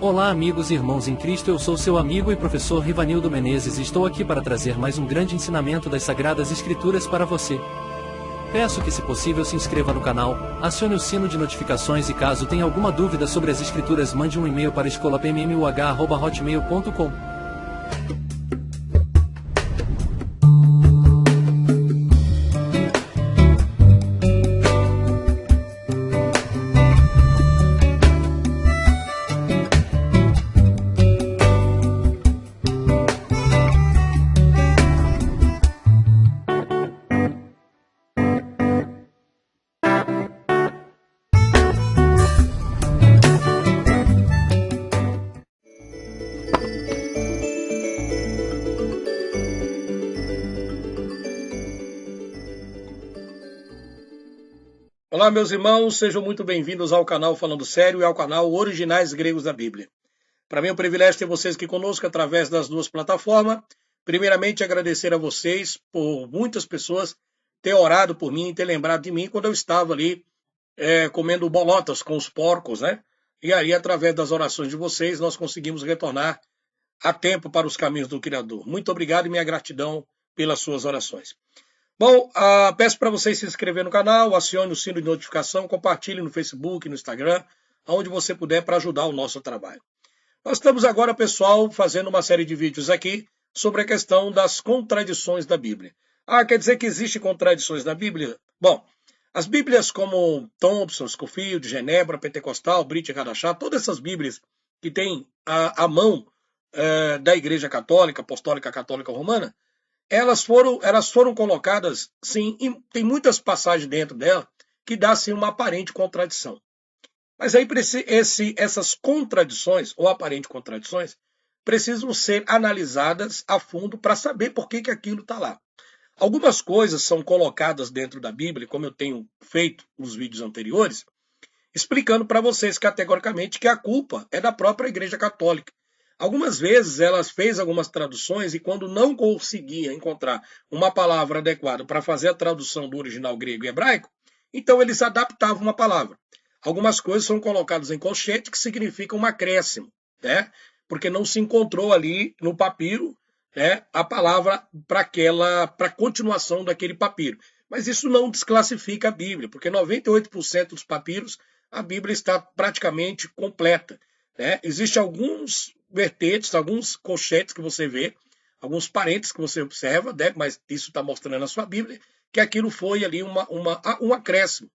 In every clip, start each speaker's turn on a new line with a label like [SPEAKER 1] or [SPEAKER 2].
[SPEAKER 1] Olá amigos e irmãos em Cristo, eu sou seu amigo e professor Rivanildo Menezes e estou aqui para trazer mais um grande ensinamento das Sagradas Escrituras para você. Peço que, se possível, se inscreva no canal, acione o sino de notificações e caso tenha alguma dúvida sobre as Escrituras, mande um e-mail para escolapmmuh@hotmail.com.
[SPEAKER 2] Olá, meus irmãos, sejam muito bem-vindos ao canal Falando Sério e ao canal Originais Gregos da Bíblia. Para mim é um privilégio ter vocês aqui conosco através das duas plataformas. Primeiramente, agradecer a vocês por muitas pessoas ter orado por mim, ter lembrado de mim quando eu estava ali comendo bolotas com os porcos, né? E aí, através das orações de vocês, nós conseguimos retornar a tempo para os caminhos do Criador. Muito obrigado e minha gratidão pelas suas orações. Bom, peço para vocês se inscrever no canal, acione o sino de notificação, compartilhe no Facebook, no Instagram, aonde você puder para ajudar o nosso trabalho. Nós estamos agora, pessoal, fazendo uma série de vídeos aqui sobre a questão das contradições da Bíblia. Quer dizer que existem contradições na Bíblia? Bom, as Bíblias como Thompson, Scofield, Genebra, Pentecostal, Brit e Hadachá, todas essas Bíblias que têm a mão da Igreja Católica, Apostólica Católica Romana, elas foram colocadas, sim, e tem muitas passagens dentro dela que dá, sim, uma aparente contradição. Mas aí essas contradições, ou aparentes contradições, precisam ser analisadas a fundo para saber por que aquilo está lá. Algumas coisas são colocadas dentro da Bíblia, como eu tenho feito nos vídeos anteriores, explicando para vocês categoricamente que a culpa é da própria Igreja Católica. Algumas vezes ela fez algumas traduções e quando não conseguia encontrar uma palavra adequada para fazer a tradução do original grego e hebraico, então eles adaptavam uma palavra. Algumas coisas são colocadas em colchete que significa um acréscimo, né? Porque não se encontrou ali no papiro, né, a palavra para a continuação daquele papiro. Mas isso não desclassifica a Bíblia, porque 98% dos papiros a Bíblia está praticamente completa. Né? Existem alguns vertentes, alguns colchetes que você vê, alguns parênteses que você observa, né? Mas isso está mostrando na sua Bíblia, que aquilo foi ali um acréscimo.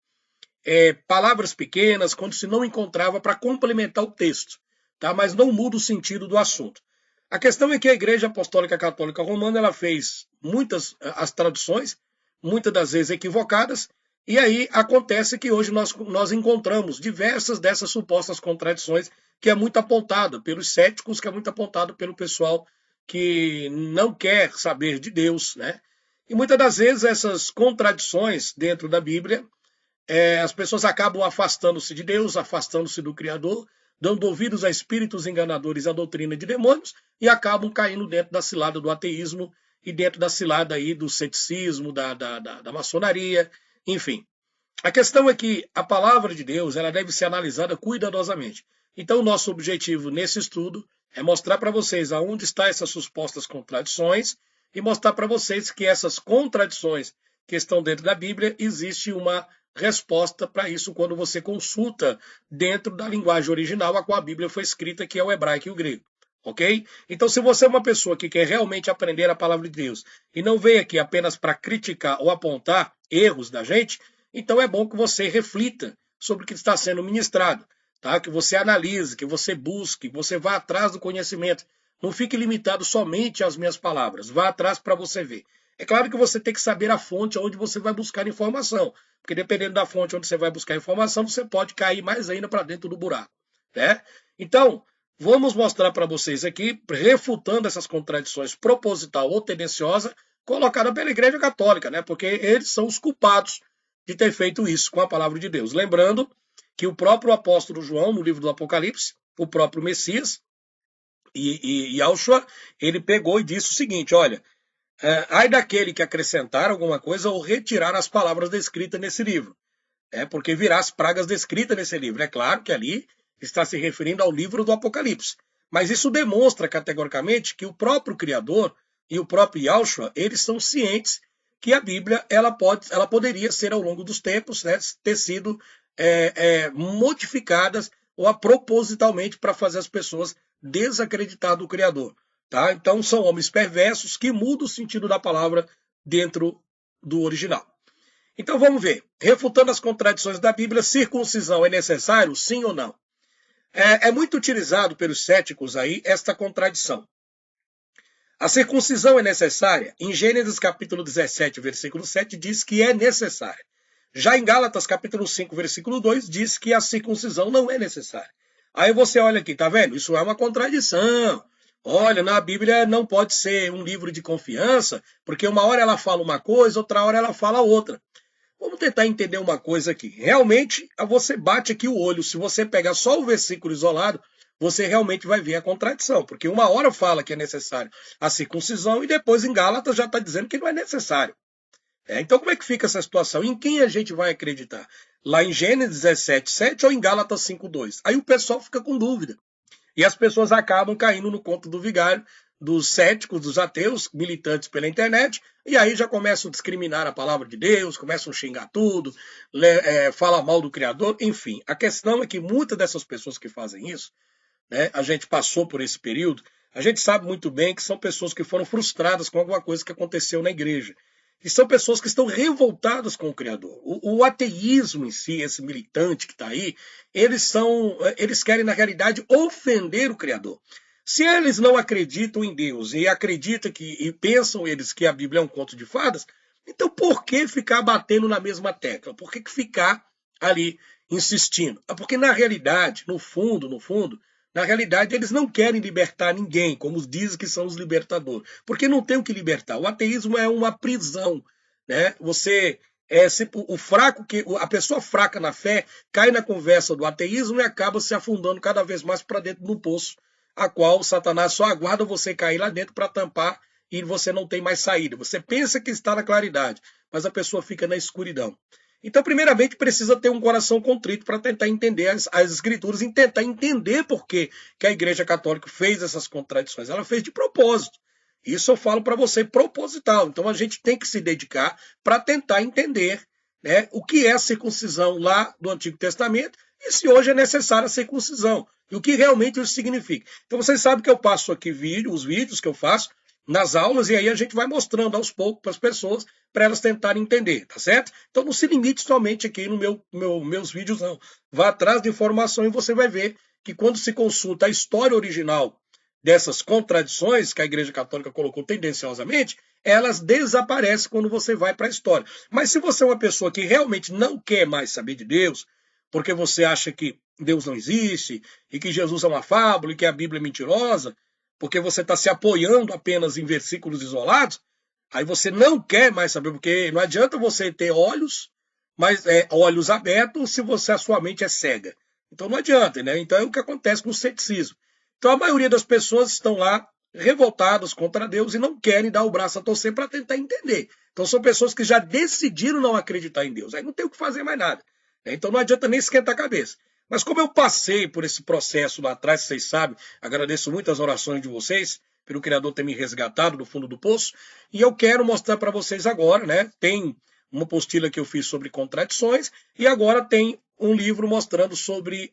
[SPEAKER 2] Palavras pequenas, quando se não encontrava para complementar o texto, tá? Mas não muda o sentido do assunto. A questão é que a Igreja Apostólica Católica Romana ela fez muitas as traduções, muitas das vezes equivocadas, e aí acontece que hoje nós encontramos diversas dessas supostas contradições que é muito apontada pelos céticos, que é muito apontado pelo pessoal que não quer saber de Deus, né? E muitas das vezes essas contradições dentro da Bíblia, as pessoas acabam afastando-se de Deus, afastando-se do Criador, dando ouvidos a espíritos enganadores e à doutrina de demônios e acabam caindo dentro da cilada do ateísmo e dentro da cilada aí do ceticismo, da maçonaria, enfim. A questão é que a palavra de Deus ela deve ser analisada cuidadosamente. Então, o nosso objetivo nesse estudo é mostrar para vocês aonde estão essas supostas contradições e mostrar para vocês que essas contradições que estão dentro da Bíblia, existe uma resposta para isso quando você consulta dentro da linguagem original a qual a Bíblia foi escrita, que é o hebraico e o grego. Ok? Então, se você é uma pessoa que quer realmente aprender a palavra de Deus e não veio aqui apenas para criticar ou apontar erros da gente, então é bom que você reflita sobre o que está sendo ministrado, tá? Que você analise, que você busque, que você vá atrás do conhecimento. Não fique limitado somente às minhas palavras, vá atrás para você ver. É claro que você tem que saber a fonte onde você vai buscar informação, porque dependendo da fonte onde você vai buscar informação, você pode cair mais ainda para dentro do buraco, né? Então, vamos mostrar para vocês aqui, refutando essas contradições proposital ou tendenciosa, colocada pela Igreja Católica, né? Porque eles são os culpados de ter feito isso com a palavra de Deus. Lembrando que o próprio apóstolo João, no livro do Apocalipse, o próprio Messias, e Yahshua, ele pegou e disse o seguinte, olha, ai daquele que acrescentar alguma coisa ou retirar as palavras descritas nesse livro, porque virá as pragas descritas nesse livro. É claro que ali está se referindo ao livro do Apocalipse. Mas isso demonstra categoricamente que o próprio Criador e o próprio Yahushua, eles são cientes que a Bíblia ela poderia ser, ao longo dos tempos, né, ter sido modificadas ou propositalmente para fazer as pessoas desacreditar do Criador. Tá? Então são homens perversos que mudam o sentido da palavra dentro do original. Então vamos ver. Refutando as contradições da Bíblia, circuncisão é necessário, sim ou não? É muito utilizado pelos céticos aí esta contradição. A circuncisão é necessária? Em Gênesis capítulo 17, versículo 7, diz que é necessária. Já em Gálatas capítulo 5, versículo 2, diz que a circuncisão não é necessária. Aí você olha aqui, tá vendo? Isso é uma contradição. Olha, na Bíblia não pode ser um livro de confiança, porque uma hora ela fala uma coisa, outra hora ela fala outra. Vamos tentar entender uma coisa aqui. Realmente, você bate aqui o olho. Se você pegar só o versículo isolado, você realmente vai ver a contradição. Porque uma hora fala que é necessário a circuncisão e depois em Gálatas já está dizendo que não é necessário. Então como é que fica essa situação? Em quem a gente vai acreditar? Lá em Gênesis 17, 7 ou em Gálatas 5, 2? Aí o pessoal fica com dúvida. E as pessoas acabam caindo no conto do vigário, dos céticos, dos ateus, militantes pela internet, e aí já começam a discriminar a palavra de Deus, começam a xingar tudo, falar mal do Criador, enfim. A questão é que muitas dessas pessoas que fazem isso, né, a gente passou por esse período, a gente sabe muito bem que são pessoas que foram frustradas com alguma coisa que aconteceu na igreja. E são pessoas que estão revoltadas com o Criador. O ateísmo em si, esse militante que está aí, eles querem, na realidade, ofender o Criador. Se eles não acreditam em Deus e acreditam e pensam eles que a Bíblia é um conto de fadas, então por que ficar batendo na mesma tecla? Por que ficar ali insistindo? Porque na realidade, no fundo, na realidade, eles não querem libertar ninguém, como dizem que são os libertadores. Porque não tem o que libertar. O ateísmo é uma prisão, né? A pessoa fraca na fé cai na conversa do ateísmo e acaba se afundando cada vez mais para dentro do poço, a qual Satanás só aguarda você cair lá dentro para tampar e você não tem mais saída. Você pensa que está na claridade, mas a pessoa fica na escuridão. Então, primeiramente, precisa ter um coração contrito para tentar entender as escrituras e tentar entender por que a Igreja Católica fez essas contradições. Ela fez de propósito. Isso eu falo para você, proposital. Então, a gente tem que se dedicar para tentar entender, né, o que é a circuncisão lá do Antigo Testamento e se hoje é necessária a circuncisão. E o que realmente isso significa. Então, vocês sabem que eu passo aqui os vídeos que eu faço nas aulas, e aí a gente vai mostrando aos poucos para as pessoas, para elas tentarem entender, tá certo? Então não se limite somente aqui no meus vídeos, não. Vá atrás de informação e você vai ver que quando se consulta a história original dessas contradições que a Igreja Católica colocou tendenciosamente, elas desaparecem quando você vai para a história. Mas se você é uma pessoa que realmente não quer mais saber de Deus, porque você acha que Deus não existe, e que Jesus é uma fábula, e que a Bíblia é mentirosa, porque você está se apoiando apenas em versículos isolados, aí você não quer mais saber, porque não adianta você ter olhos abertos se a sua mente é cega. Então não adianta, né? Então é o que acontece com o ceticismo. Então a maioria das pessoas estão lá revoltadas contra Deus e não querem dar o braço a torcer para tentar entender. Então são pessoas que já decidiram não acreditar em Deus. Aí não tem o que fazer mais nada. Então não adianta nem esquentar a cabeça. Mas como eu passei por esse processo lá atrás, vocês sabem, agradeço muito as orações de vocês, pelo Criador ter me resgatado do fundo do poço, e eu quero mostrar para vocês agora, né? Tem uma apostila que eu fiz sobre contradições, e agora tem um livro mostrando sobre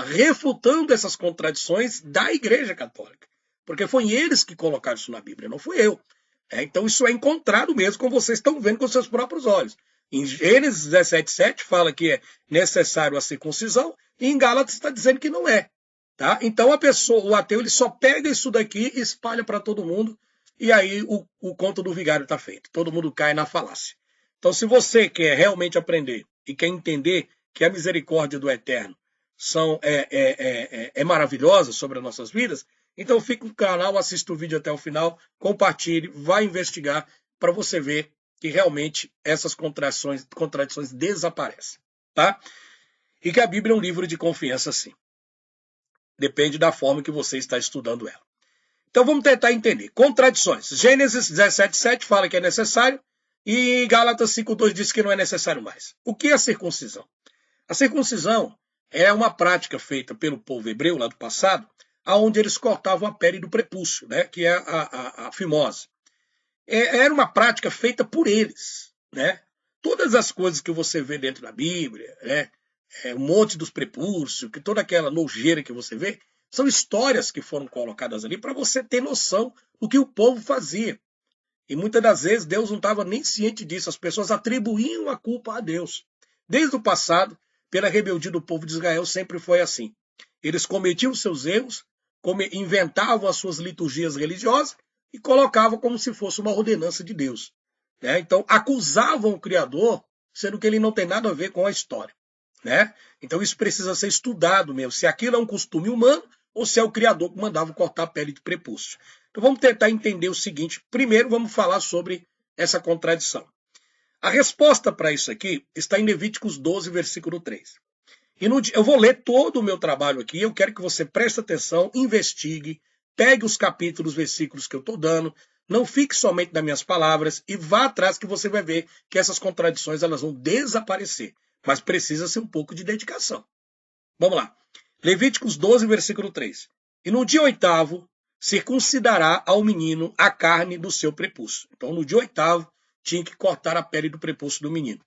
[SPEAKER 2] refutando essas contradições da Igreja Católica. Porque foi eles que colocaram isso na Bíblia, não fui eu. Então isso é encontrado mesmo, como vocês estão vendo com seus próprios olhos. Em Gênesis 17, 7 fala que é necessário a circuncisão, e em Gálatas está dizendo que não é. Tá? Então o ateu, ele só pega isso daqui e espalha para todo mundo, e aí o conto do vigário está feito. Todo mundo cai na falácia. Então se você quer realmente aprender e quer entender que a misericórdia do Eterno é maravilhosa sobre as nossas vidas, então fica no canal, assista o vídeo até o final, compartilhe, vai investigar para você ver que realmente essas contradições desaparecem, tá? E que a Bíblia é um livro de confiança, sim. Depende da forma que você está estudando ela. Então vamos tentar entender. Contradições. Gênesis 17, 7 fala que é necessário e Gálatas 5, 2 diz que não é necessário mais. O que é a circuncisão? A circuncisão é uma prática feita pelo povo hebreu lá do passado, aonde eles cortavam a pele do prepúcio, né, que é a fimose. Era uma prática feita por eles, né? Todas as coisas que você vê dentro da Bíblia, né, um monte dos prepúcios, que toda aquela nojeira que você vê, são histórias que foram colocadas ali para você ter noção do que o povo fazia. E muitas das vezes Deus não estava nem ciente disso, as pessoas atribuíam a culpa a Deus. Desde o passado, pela rebeldia do povo de Israel, sempre foi assim. Eles cometiam seus erros, inventavam as suas liturgias religiosas e colocavam como se fosse uma ordenança de Deus. Né? Então, acusavam o Criador, sendo que ele não tem nada a ver com a história. Né? Então, isso precisa ser estudado mesmo, se aquilo é um costume humano ou se é o Criador que mandava cortar a pele de prepúcio. Então, vamos tentar entender o seguinte. Primeiro, vamos falar sobre essa contradição. A resposta para isso aqui está em Levíticos 12, versículo 3. Eu vou ler todo o meu trabalho aqui, eu quero que você preste atenção, investigue, pegue os capítulos, versículos que eu estou dando, não fique somente nas minhas palavras e vá atrás que você vai ver que essas contradições elas vão desaparecer. Mas precisa ser um pouco de dedicação. Vamos lá. Levíticos 12, versículo 3. E no dia 8º, circuncidará ao menino a carne do seu prepúcio. Então, no dia 8º, tinha que cortar a pele do prepúcio do menino.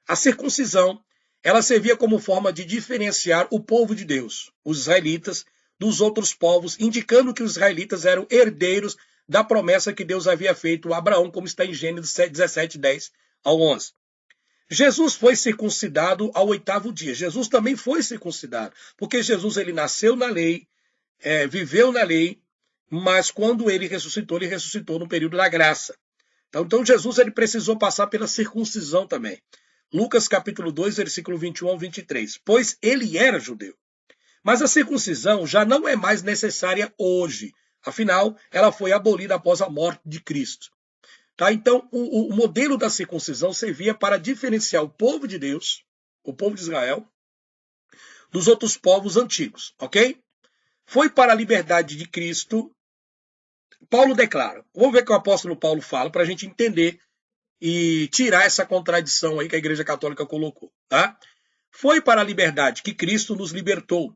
[SPEAKER 2] A circuncisão, ela servia como forma de diferenciar o povo de Deus, os israelitas, dos outros povos, indicando que os israelitas eram herdeiros da promessa que Deus havia feito a Abraão, como está em Gênesis 17, 10 ao 11. Jesus foi circuncidado ao 8º dia. Jesus também foi circuncidado, porque Jesus ele nasceu na lei, viveu na lei, mas quando ele ressuscitou no período da graça. Então Jesus ele precisou passar pela circuncisão também. Lucas capítulo 2, versículo 21 ao 23. Pois ele era judeu. Mas a circuncisão já não é mais necessária hoje. Afinal, ela foi abolida após a morte de Cristo. Tá? Então, o modelo da circuncisão servia para diferenciar o povo de Deus, o povo de Israel, dos outros povos antigos. Ok? Foi para a liberdade de Cristo. Paulo declara. Vamos ver o que o apóstolo Paulo fala para a gente entender e tirar essa contradição aí que a Igreja Católica colocou. Tá? Foi para a liberdade que Cristo nos libertou.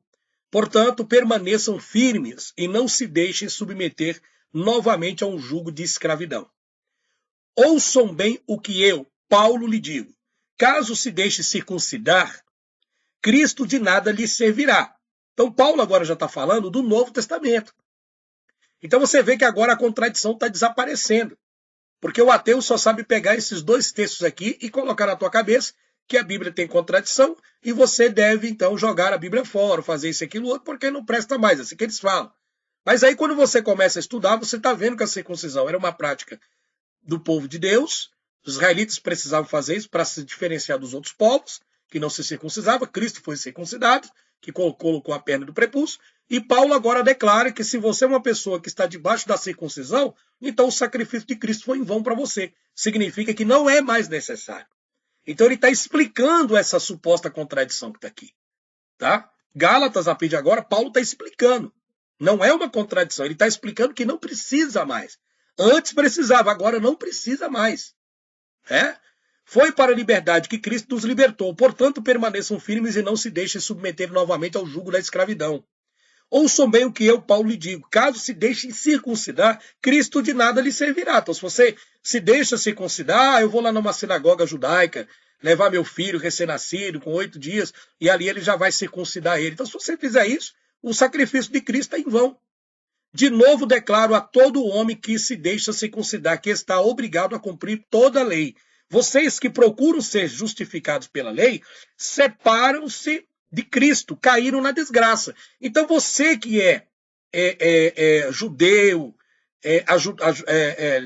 [SPEAKER 2] Portanto, permaneçam firmes e não se deixem submeter novamente a um jugo de escravidão. Ouçam bem o que eu, Paulo, lhe digo. Caso se deixe circuncidar, Cristo de nada lhe servirá. Então, Paulo agora já está falando do Novo Testamento. Então, você vê que agora a contradição está desaparecendo. Porque o ateu só sabe pegar esses dois textos aqui e colocar na tua cabeça que a Bíblia tem contradição e você deve, então, jogar a Bíblia fora, fazer isso, aquilo, outro, porque não presta mais, é assim que eles falam. Mas aí, quando você começa a estudar, você está vendo que a circuncisão era uma prática do povo de Deus, os israelitas precisavam fazer isso para se diferenciar dos outros povos, que não se circuncidavam, Cristo foi circuncidado, que colocou a perna do prepúcio, e Paulo agora declara que se você é uma pessoa que está debaixo da circuncisão, então o sacrifício de Cristo foi em vão para você. Significa que não é mais necessário. Então ele está explicando essa suposta contradição que está aqui. Tá? Gálatas, a partir de agora, Paulo está explicando. Não é uma contradição, ele está explicando que não precisa mais. Antes precisava, agora não precisa mais. Foi para a liberdade que Cristo nos libertou. Portanto, permaneçam firmes e não se deixem submeter novamente ao jugo da escravidão. Ouçam bem o que eu, Paulo, lhe digo. Caso se deixem circuncidar, Cristo de nada lhe servirá. Então, se você se deixa circuncidar, eu vou lá numa sinagoga judaica, levar meu filho recém-nascido, com 8 dias, e ali ele já vai circuncidar ele. Então, se você fizer isso, o sacrifício de Cristo é em vão. De novo declaro a todo homem que se deixa circuncidar, que está obrigado a cumprir toda a lei. Vocês que procuram ser justificados pela lei, separam-se de Cristo, caíram na desgraça. Então você que é judeu,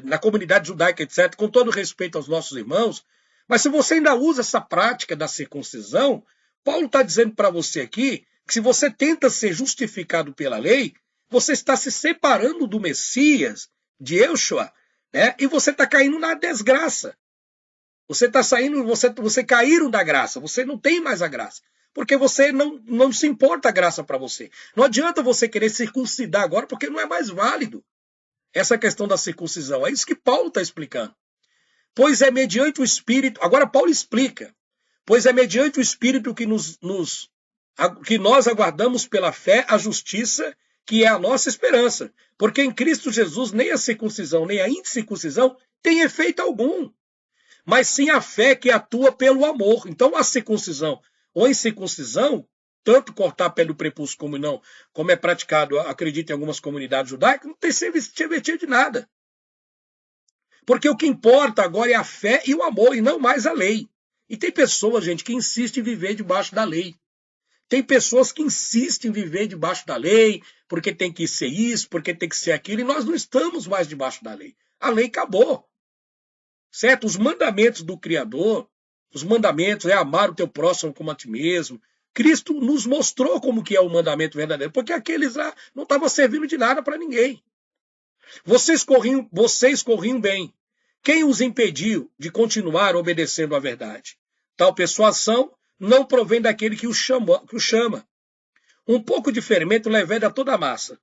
[SPEAKER 2] na comunidade judaica, etc., com todo respeito aos nossos irmãos, mas se você ainda usa essa prática da circuncisão, Paulo está dizendo para você aqui que se você tenta ser justificado pela lei, você está se separando do Messias, de Yeshua, né? E você está caindo na desgraça. Você está saindo, você caíram da graça, você não tem mais a graça. Porque você não se importa a graça para você. Não adianta você querer circuncidar agora, porque não é mais válido essa questão da circuncisão. É isso que Paulo está explicando. Pois é mediante o Espírito... Agora Paulo explica. Pois é mediante o Espírito que nos que nós aguardamos pela fé a justiça, que é a nossa esperança. Porque em Cristo Jesus nem a circuncisão, nem a incircuncisão tem efeito algum, mas sim a fé que atua pelo amor. Então a circuncisão ou a incircuncisão, tanto cortar pelo prepúcio como não, como é praticado, acredito, em algumas comunidades judaicas, não tem serventia de nada. Porque o que importa agora é a fé e o amor, e não mais a lei. E tem pessoas, gente, que insistem em viver debaixo da lei. Tem pessoas que insistem em viver debaixo da lei, porque tem que ser isso, porque tem que ser aquilo, e nós não estamos mais debaixo da lei. A lei acabou. Certo? Os mandamentos do Criador, os mandamentos é amar o teu próximo como a ti mesmo. Cristo nos mostrou como que é o mandamento verdadeiro, porque aqueles lá não estavam servindo de nada para ninguém. Vocês corriam bem. Quem os impediu de continuar obedecendo à verdade? Tal persuasão não provém daquele que o chama. Um pouco de fermento leveda toda a massa.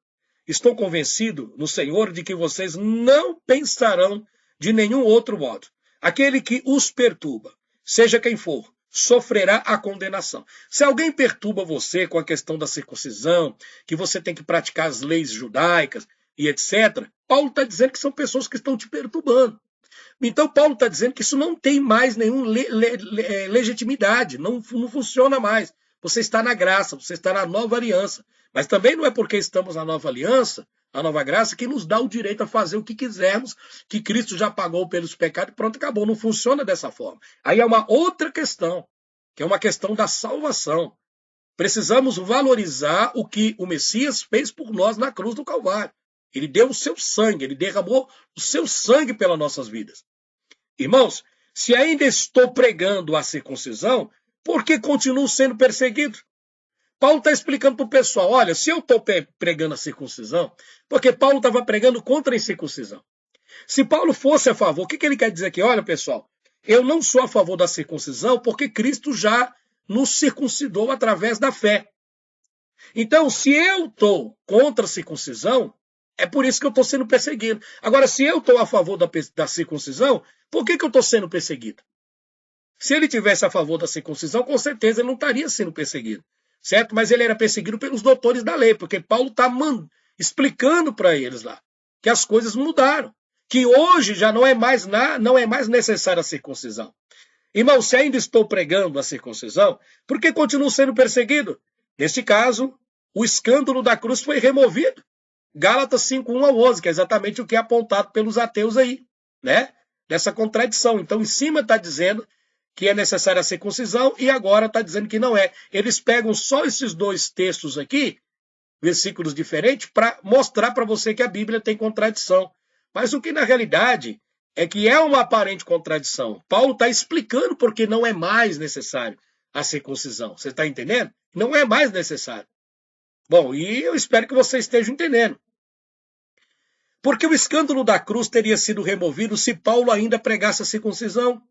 [SPEAKER 2] Estou convencido no Senhor de que vocês não pensarão de nenhum outro modo. Aquele que os perturba, seja quem for, sofrerá a condenação. Se alguém perturba você com a questão da circuncisão, que você tem que praticar as leis judaicas e etc., Paulo está dizendo que são pessoas que estão te perturbando. Então Paulo está dizendo que isso não tem mais nenhuma legitimidade, não funciona mais. Você está na graça, você está na nova aliança. Mas também não é porque estamos na nova aliança, a nova graça, que nos dá o direito a fazer o que quisermos, que Cristo já pagou pelos pecados e pronto, acabou. Não funciona dessa forma. Aí é uma outra questão, que é uma questão da salvação. Precisamos valorizar o que o Messias fez por nós na cruz do Calvário. Ele deu o seu sangue, ele derramou o seu sangue pelas nossas vidas. Irmãos, se ainda estou pregando a circuncisão, por que continuo sendo perseguido? Paulo está explicando para o pessoal, olha, se eu estou pregando a circuncisão, porque Paulo estava pregando contra a incircuncisão. Se Paulo fosse a favor, o que ele quer dizer aqui? Olha, pessoal, eu não sou a favor da circuncisão porque Cristo já nos circuncidou através da fé. Então, se eu estou contra a circuncisão, é por isso que eu estou sendo perseguido. Agora, se eu estou a favor da circuncisão, por que eu estou sendo perseguido? Se ele tivesse a favor da circuncisão, com certeza ele não estaria sendo perseguido. Certo? Mas ele era perseguido pelos doutores da lei, porque Paulo está explicando para eles lá que as coisas mudaram, que hoje já não é mais necessária a circuncisão. Irmão, se ainda estou pregando a circuncisão, por que continuo sendo perseguido? Neste caso, o escândalo da cruz foi removido. Gálatas 5:1-11, que é exatamente o que é apontado pelos ateus aí, né? Dessa contradição. Então, em cima está dizendo que é necessária a circuncisão e agora está dizendo que não é. Eles pegam só esses dois textos aqui, versículos diferentes, para mostrar para você que a Bíblia tem contradição. Mas o que na realidade é que é uma aparente contradição. Paulo está explicando porque não é mais necessário a circuncisão. Você está entendendo? Não é mais necessário. Bom, e eu espero que você esteja entendendo. Porque o escândalo da cruz teria sido removido se Paulo ainda pregasse a circuncisão.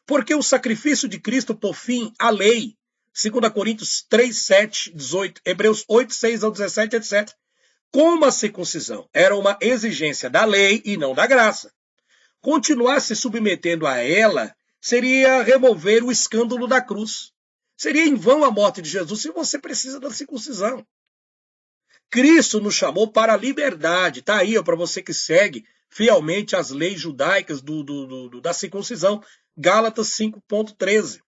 [SPEAKER 2] Porque o sacrifício de Cristo por fim à lei, 2 Coríntios 3, 7, 18, Hebreus 8, 6-17, etc. Como a circuncisão era uma exigência da lei e não da graça, continuar se submetendo a ela seria remover o escândalo da cruz. Seria em vão a morte de Jesus se você precisa da circuncisão. Cristo nos chamou para a liberdade. Está aí para você que segue fielmente as leis judaicas da circuncisão. Gálatas 5:13.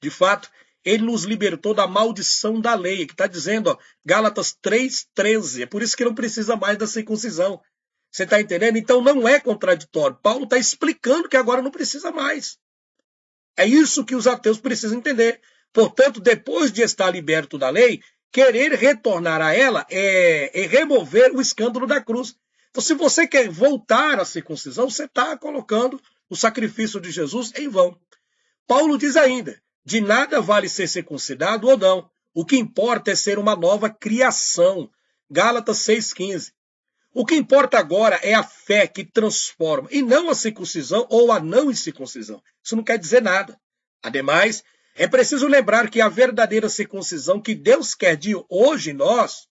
[SPEAKER 2] De fato, ele nos libertou da maldição da lei, que está dizendo, ó, Gálatas 3:13. É por isso que não precisa mais da circuncisão. Você está entendendo? Então não é contraditório. Paulo está explicando que agora não precisa mais. É isso que os ateus precisam entender. Portanto, depois de estar liberto da lei, querer retornar a ela é remover o escândalo da cruz. Então, se você quer voltar à circuncisão, você está colocando o sacrifício de Jesus em vão. Paulo diz ainda, de nada vale ser circuncidado ou não. O que importa é ser uma nova criação. Gálatas 6,15. O que importa agora é a fé que transforma, e não a circuncisão ou a não incircuncisão. Isso não quer dizer nada. Ademais, é preciso lembrar que a verdadeira circuncisão que Deus quer de hoje em nós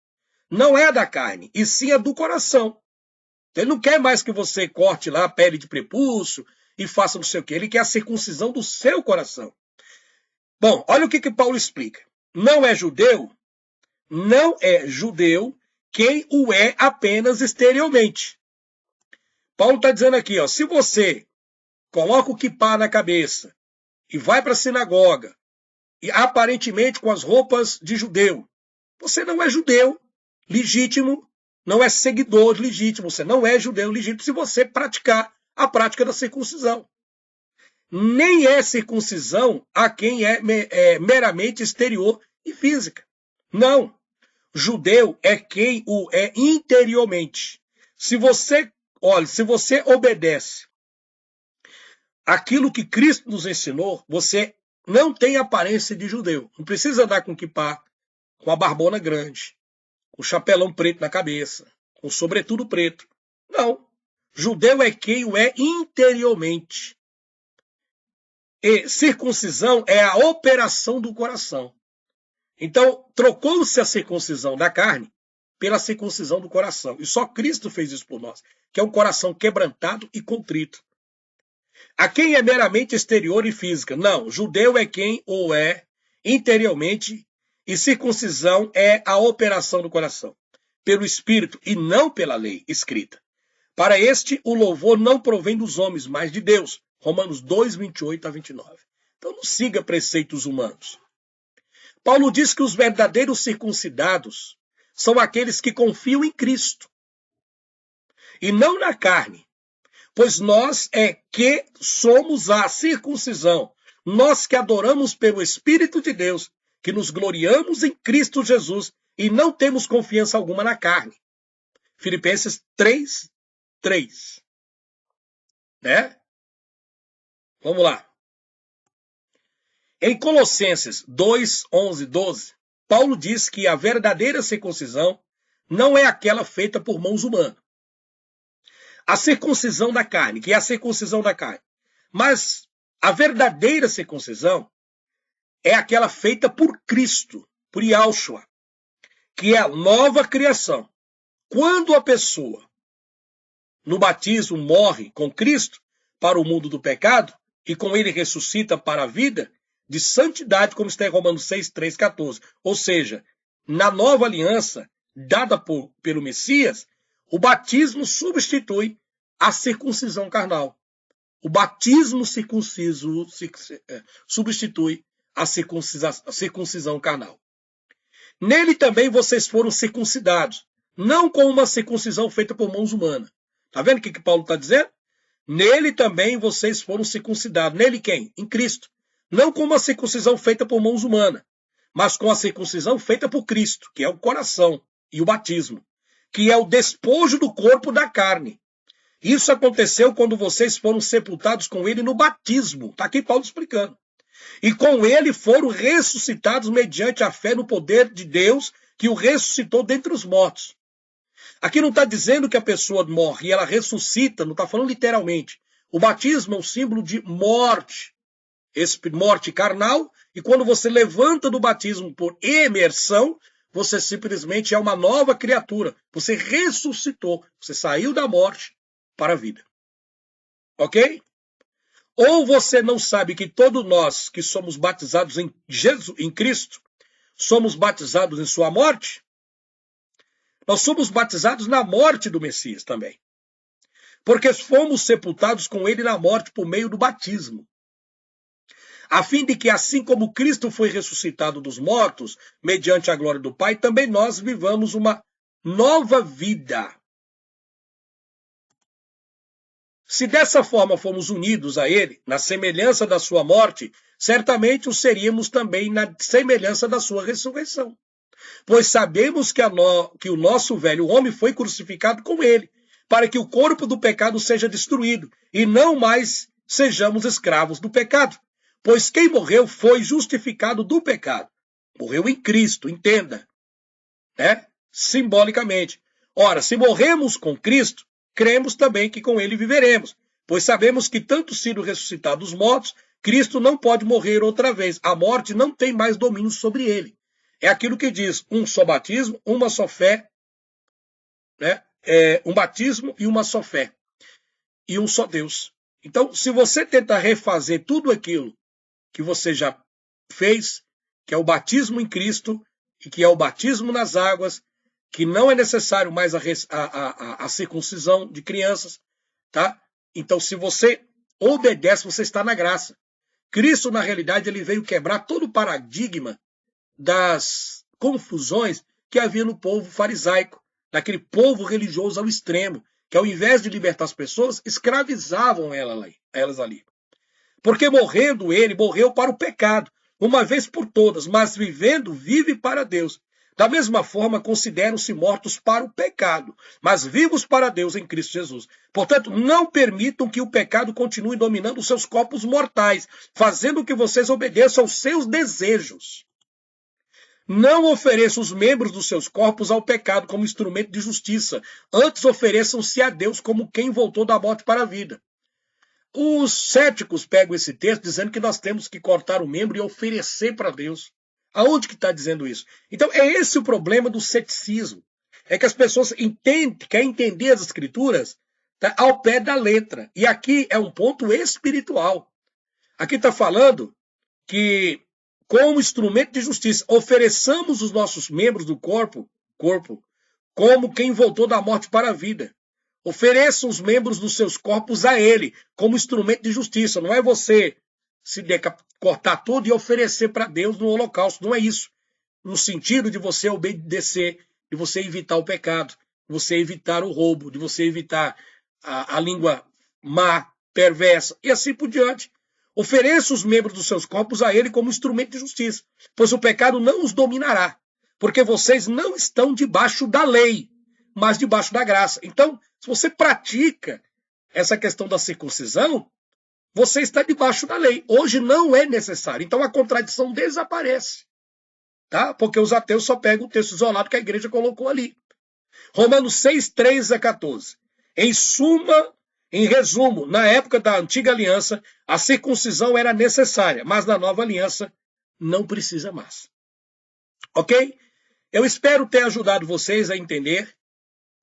[SPEAKER 2] não é a da carne, e sim a do coração. Ele não quer mais que você corte lá a pele de prepúcio e faça não sei o quê. Ele quer a circuncisão do seu coração. Bom, olha o que Paulo explica. não é judeu quem o é apenas exteriormente. Paulo está dizendo aqui, ó, se você coloca o quipá na cabeça e vai para a sinagoga, e aparentemente com as roupas de judeu, você não é judeu legítimo, não é seguidor legítimo, você não é judeu legítimo se você praticar a prática da circuncisão. Nem é circuncisão a quem é meramente exterior e física. Não. Judeu é quem o é interiormente. Se você obedece aquilo que Cristo nos ensinou, você não tem aparência de judeu. Não precisa andar com quipá, com a barbona grande, com o chapelão preto na cabeça, com o sobretudo preto. Não. Judeu é quem o é interiormente. E circuncisão é a operação do coração. Então, trocou-se a circuncisão da carne pela circuncisão do coração. E só Cristo fez isso por nós, que é um coração quebrantado e contrito. A quem é meramente exterior e física? Não, judeu é quem o é interiormente e circuncisão é a operação do coração, pelo Espírito e não pela lei escrita. Para este, o louvor não provém dos homens, mas de Deus. Romanos 2, 28 a 29. Então não siga preceitos humanos. Paulo diz que os verdadeiros circuncidados são aqueles que confiam em Cristo e não na carne, pois nós é que somos a circuncisão, nós que adoramos pelo Espírito de Deus, que nos gloriamos em Cristo Jesus e não temos confiança alguma na carne. Filipenses 3, 3. Né? Vamos lá. Em Colossenses 2, 11, 12, Paulo diz que a verdadeira circuncisão não é aquela feita por mãos humanas. A circuncisão da carne, que é a circuncisão da carne. Mas a verdadeira circuncisão é aquela feita por Cristo, por Yahshua, que é a nova criação. Quando a pessoa, no batismo, morre com Cristo para o mundo do pecado, e com ele ressuscita para a vida de santidade, como está em Romanos 6, 3, 14. Ou seja, na nova aliança dada pelo Messias, o batismo substitui a circuncisão carnal. O batismo circunciso substitui a circuncisão carnal. Nele também vocês foram circuncidados, não com uma circuncisão feita por mãos humanas. Está vendo o que Paulo está dizendo? Nele também vocês foram circuncidados. Nele quem? Em Cristo. Não com uma circuncisão feita por mãos humanas, mas com a circuncisão feita por Cristo, que é o coração e o batismo, que é o despojo do corpo da carne. Isso aconteceu quando vocês foram sepultados com ele no batismo. Está aqui Paulo explicando. E com ele foram ressuscitados mediante a fé no poder de Deus que o ressuscitou dentre os mortos. Aqui não está dizendo que a pessoa morre e ela ressuscita, não está falando literalmente. O batismo é um símbolo de morte, morte carnal, e quando você levanta do batismo por imersão, você simplesmente é uma nova criatura. Você ressuscitou, você saiu da morte para a vida. Ok? Ou você não sabe que todos nós que somos batizados em Jesus, em Cristo, somos batizados em sua morte? Nós somos batizados na morte do Messias também. Porque fomos sepultados com ele na morte por meio do batismo. A fim de que, assim como Cristo foi ressuscitado dos mortos, mediante a glória do Pai, também nós vivamos uma nova vida. Se dessa forma fomos unidos a ele, na semelhança da sua morte, certamente o seríamos também na semelhança da sua ressurreição. Pois sabemos que o nosso velho homem foi crucificado com ele, para que o corpo do pecado seja destruído, e não mais sejamos escravos do pecado. Pois quem morreu foi justificado do pecado. Morreu em Cristo, entenda. Né? Simbolicamente. Ora, se morremos com Cristo, cremos também que com ele viveremos. Pois sabemos que, tanto sendo ressuscitado dos mortos, Cristo não pode morrer outra vez. A morte não tem mais domínio sobre ele. É aquilo que diz, um só batismo, uma só fé, né? Um batismo e uma só fé. E um só Deus. Então, se você tentar refazer tudo aquilo que você já fez, que é o batismo em Cristo, e que é o batismo nas águas, que não é necessário mais a circuncisão de crianças, tá? Então, se você obedece, você está na graça. Cristo, na realidade, ele veio quebrar todo o paradigma das confusões que havia no povo farisaico, daquele povo religioso ao extremo, que ao invés de libertar as pessoas, escravizavam elas ali. Porque morrendo ele, morreu para o pecado, uma vez por todas, mas vivendo, vive para Deus. Da mesma forma, consideram-se mortos para o pecado, mas vivos para Deus em Cristo Jesus. Portanto, não permitam que o pecado continue dominando os seus corpos mortais, fazendo que vocês obedeçam aos seus desejos. Não ofereçam os membros dos seus corpos ao pecado como instrumento de justiça. Antes ofereçam-se a Deus como quem voltou da morte para a vida. Os céticos pegam esse texto dizendo que nós temos que cortar o membro e oferecer para Deus. Aonde que está dizendo isso? Então, é esse o problema do ceticismo. É que as pessoas querem entender as escrituras, tá, ao pé da letra. E aqui é um ponto espiritual. Aqui está falando que, como instrumento de justiça, ofereçamos os nossos membros do corpo como quem voltou da morte para a vida. Ofereçam os membros dos seus corpos a ele, como instrumento de justiça. Não é você cortar tudo e oferecer para Deus no holocausto. Não é isso. No sentido de você obedecer, de você evitar o pecado, de você evitar o roubo, de você evitar a língua má, perversa, e assim por diante. Ofereça os membros dos seus corpos a ele como instrumento de justiça, pois o pecado não os dominará, porque vocês não estão debaixo da lei, mas debaixo da graça. Então, se você pratica essa questão da circuncisão, você está debaixo da lei. Hoje não é necessário. Então a contradição desaparece. Tá? Porque os ateus só pegam o texto isolado que a igreja colocou ali. Romanos 6, 3 a 14. Em resumo, na época da antiga aliança, a circuncisão era necessária, mas na nova aliança não precisa mais. Ok? Eu espero ter ajudado vocês a entender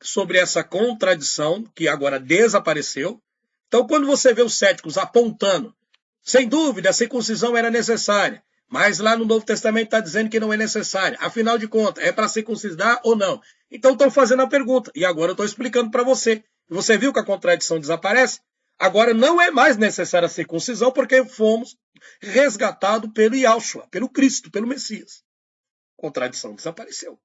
[SPEAKER 2] sobre essa contradição que agora desapareceu. Então, quando você vê os céticos apontando, sem dúvida, a circuncisão era necessária, mas lá no Novo Testamento está dizendo que não é necessária. Afinal de contas, é para circuncidar ou não? Então, estão fazendo a pergunta. E agora eu estou explicando para você. Você viu que a contradição desaparece? Agora não é mais necessária a circuncisão porque fomos resgatados pelo Yahshua, pelo Cristo, pelo Messias. A contradição desapareceu.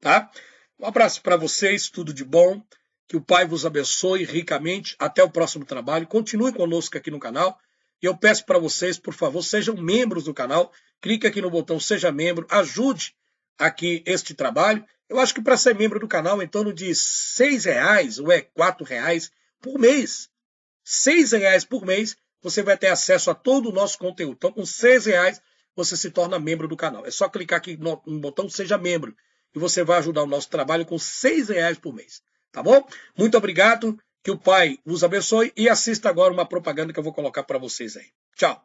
[SPEAKER 2] Tá? Um abraço para vocês, tudo de bom. Que o Pai vos abençoe ricamente. Até o próximo trabalho. Continue conosco aqui no canal. E eu peço para vocês, por favor, sejam membros do canal. Clique aqui no botão Seja Membro. Ajude aqui este trabalho. Eu acho que para ser membro do canal, em torno de R$6 ou R$4 por mês. R$6 por mês, você vai ter acesso a todo o nosso conteúdo. Então, com R$6, você se torna membro do canal. É só clicar aqui no botão Seja Membro. E você vai ajudar o nosso trabalho com R$6 por mês. Tá bom? Muito obrigado. Que o Pai vos abençoe. E assista agora uma propaganda que eu vou colocar para vocês aí. Tchau.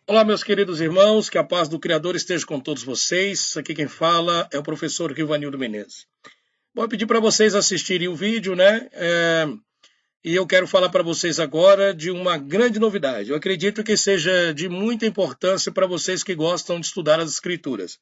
[SPEAKER 2] Olá, meus queridos irmãos. Que a paz do Criador esteja com todos vocês. Aqui quem fala é o professor Rivanildo Menezes. Vou pedir para vocês assistirem o vídeo, né? E eu quero falar para vocês agora de uma grande novidade. Eu acredito que seja de muita importância para vocês que gostam de estudar as Escrituras.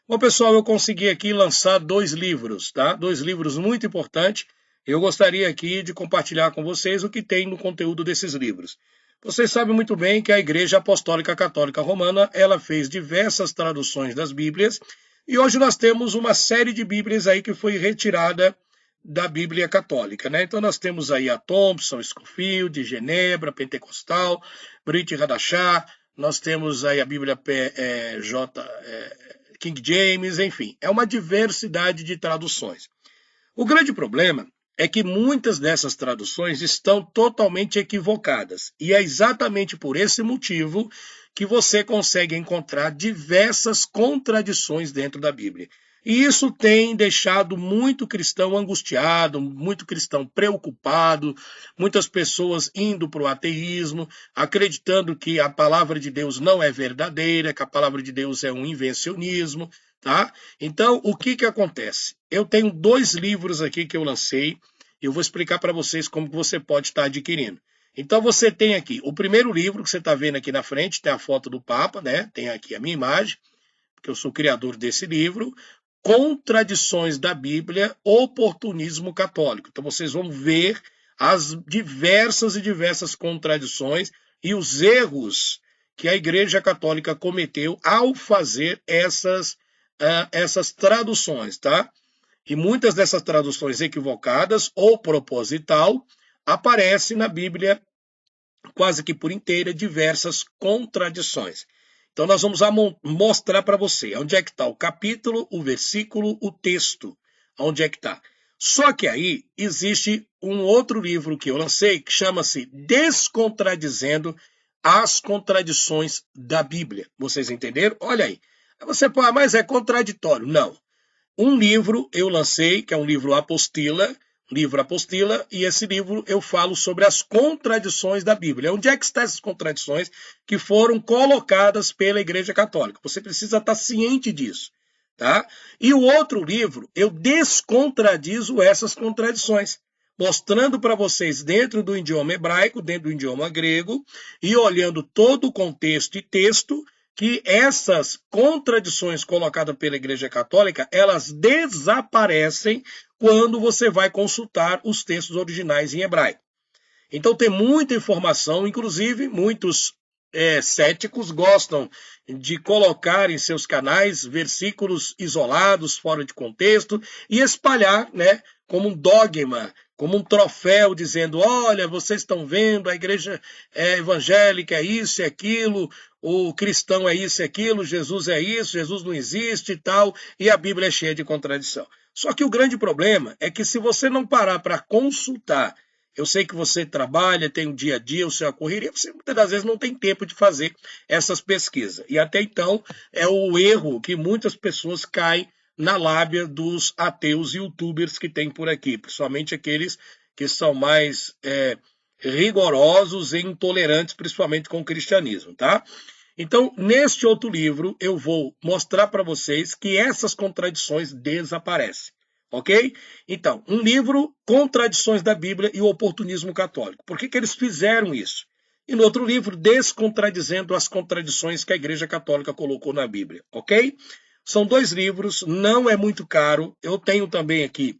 [SPEAKER 2] Bom, pessoal, eu consegui aqui lançar 2 livros, tá? 2 livros muito importantes. Eu gostaria aqui de compartilhar com vocês o que tem no conteúdo desses livros. Vocês sabem muito bem que a Igreja Apostólica Católica Romana, ela fez diversas traduções das Bíblias, e hoje nós temos uma série de Bíblias aí que foi retirada da Bíblia Católica, né? Então nós temos aí a Thompson, Scofield, Genebra, Pentecostal, Brit Hadashah, nós temos aí a Bíblia King James, enfim, é uma diversidade de traduções. O grande problema é que muitas dessas traduções estão totalmente equivocadas, e é exatamente por esse motivo que você consegue encontrar diversas contradições dentro da Bíblia. E isso tem deixado muito cristão angustiado, muito cristão preocupado, muitas pessoas indo para o ateísmo, acreditando que a palavra de Deus não é verdadeira, que a palavra de Deus é um invencionismo, tá? Então, o que acontece? Eu tenho 2 livros aqui que eu lancei, e eu vou explicar para vocês como que você pode estar adquirindo. Então você tem aqui o primeiro livro que você está vendo aqui na frente, tem a foto do Papa, né? Tem aqui a minha imagem, porque eu sou criador desse livro, Contradições da Bíblia, Oportunismo Católico. Então vocês vão ver as diversas contradições e os erros que a Igreja Católica cometeu ao fazer essas traduções, tá? E muitas dessas traduções equivocadas ou proposital aparecem na Bíblia quase que por inteira diversas contradições. Então nós vamos mostrar para você onde é que está o capítulo, o versículo, o texto, onde é que está. Só que aí existe um outro livro que eu lancei que chama-se Descontradizendo as Contradições da Bíblia. Vocês entenderam? Olha aí. Você pode, mas é contraditório. Não. Um livro eu lancei, que é um livro apostila, e esse livro eu falo sobre as contradições da Bíblia. Onde é que estão essas contradições que foram colocadas pela Igreja Católica? Você precisa estar ciente disso, tá? E o outro livro, eu descontradizo essas contradições, mostrando para vocês dentro do idioma hebraico, dentro do idioma grego, e olhando todo o contexto e texto, que essas contradições colocadas pela Igreja Católica, elas desaparecem quando você vai consultar os textos originais em hebraico. Então tem muita informação, inclusive muitos céticos gostam de colocar em seus canais versículos isolados, fora de contexto, e espalhar, né, como um dogma, como um troféu, dizendo, olha, vocês estão vendo, a igreja evangélica é isso e aquilo, o cristão é isso e aquilo, Jesus é isso, Jesus não existe e tal, e a Bíblia é cheia de contradição. Só que o grande problema é que se você não parar para consultar, eu sei que você trabalha, tem um dia a dia, o seu correria, você muitas das vezes não tem tempo de fazer essas pesquisas. E até então é o erro que muitas pessoas caem na lábia dos ateus youtubers que tem por aqui, principalmente aqueles que são mais rigorosos e intolerantes, principalmente com o cristianismo, tá? Então, neste outro livro, eu vou mostrar para vocês que essas contradições desaparecem, ok? Então, um livro, Contradições da Bíblia e o Oportunismo Católico. Por que eles fizeram isso? E no outro livro, Descontradizendo as Contradições que a Igreja Católica colocou na Bíblia, ok? São 2 livros, não é muito caro. Eu tenho também aqui,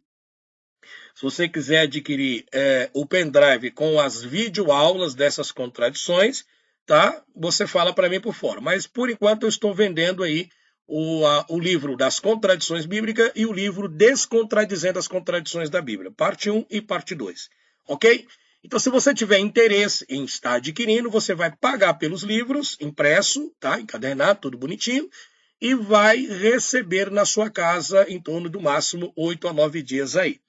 [SPEAKER 2] se você quiser adquirir o pendrive com as videoaulas dessas contradições, tá? Você fala para mim por fora. Mas, por enquanto, eu estou vendendo aí o livro das contradições bíblicas e o livro Descontradizendo as Contradições da Bíblia, parte 1 e parte 2, ok? Então, se você tiver interesse em estar adquirindo, você vai pagar pelos livros, impresso, tá? Encadernado, tudo bonitinho, e vai receber na sua casa em torno do máximo 8 a 9 dias aí.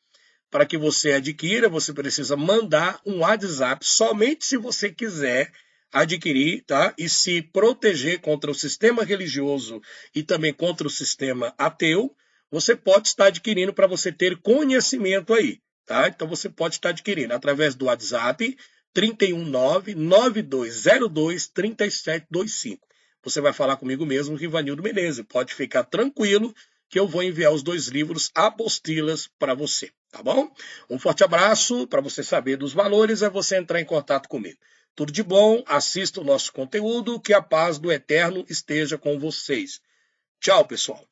[SPEAKER 2] Para que você adquira, você precisa mandar um WhatsApp somente se você quiser adquirir, tá? E se proteger contra o sistema religioso e também contra o sistema ateu, você pode estar adquirindo para você ter conhecimento aí, tá? Então você pode estar adquirindo através do WhatsApp 319-9202-3725. Você vai falar comigo mesmo, Rivanildo Menezes. Pode ficar tranquilo que eu vou enviar os 2 livros apostilas para você, tá bom? Um forte abraço. Para você saber dos valores, é você entrar em contato comigo. Tudo de bom, assista o nosso conteúdo, que a paz do Eterno esteja com vocês. Tchau, pessoal.